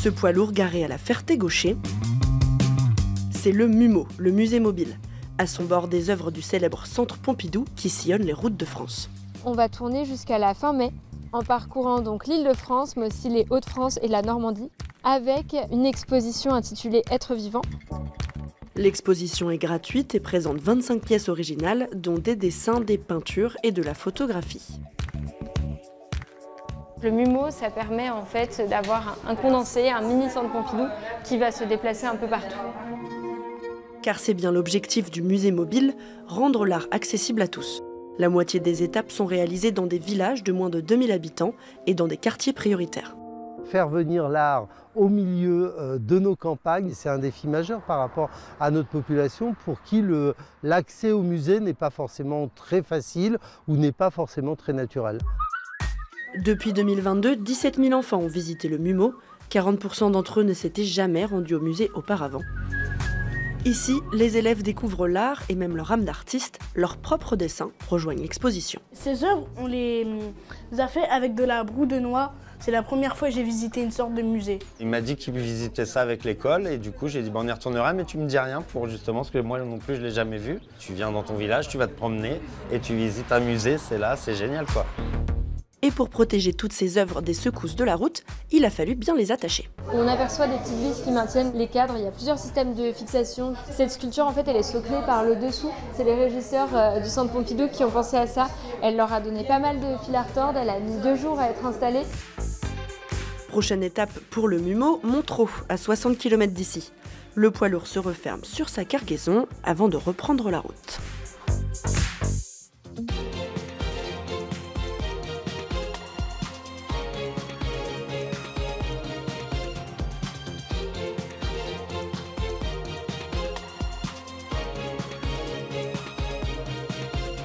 Ce poids lourd garé à la Ferté-Gaucher, c'est le MUMO, le musée mobile. À son bord, des œuvres du célèbre Centre Pompidou qui sillonnent les routes de France. On va tourner jusqu'à la fin mai, en parcourant donc l'Île-de-France, mais aussi les Hauts-de-France et la Normandie, avec une exposition intitulée Être vivant. L'exposition est gratuite et présente 25 pièces originales, dont des dessins, des peintures et de la photographie. Le MUMO, ça permet en fait d'avoir un condensé, un mini Centre Pompidou qui va se déplacer un peu partout. Car c'est bien l'objectif du musée mobile, rendre l'art accessible à tous. La moitié des étapes sont réalisées dans des villages de moins de 2000 habitants et dans des quartiers prioritaires. Faire venir l'art au milieu de nos campagnes, c'est un défi majeur par rapport à notre population pour qui l'accès au musée n'est pas forcément très facile ou n'est pas forcément très naturel. Depuis 2022, 17 000 enfants ont visité le MUMO. 40% d'entre eux ne s'étaient jamais rendus au musée auparavant. Ici, les élèves découvrent l'art et même leur âme d'artiste. Leurs propres dessins rejoignent l'exposition. Ces œuvres, on les a fait avec de la broue de noix. C'est la première fois que j'ai visité une sorte de musée. Il m'a dit qu'il visitait ça avec l'école et du coup j'ai dit on y retournera mais tu me dis rien pour justement parce que moi non plus je l'ai jamais vu. Tu viens dans ton village, tu vas te promener et tu visites un musée, c'est là, c'est génial quoi. Et pour protéger toutes ces œuvres des secousses de la route, il a fallu bien les attacher. On aperçoit des petites vis qui maintiennent les cadres, il y a plusieurs systèmes de fixation. Cette sculpture en fait elle est soclée par le dessous. C'est les régisseurs du Centre Pompidou qui ont pensé à ça. Elle leur a donné pas mal de fil à retordre, elle a mis 2 jours à être installée. Prochaine étape pour le MUMO, Montereau, à 60 km d'ici. Le poids lourd se referme sur sa cargaison avant de reprendre la route.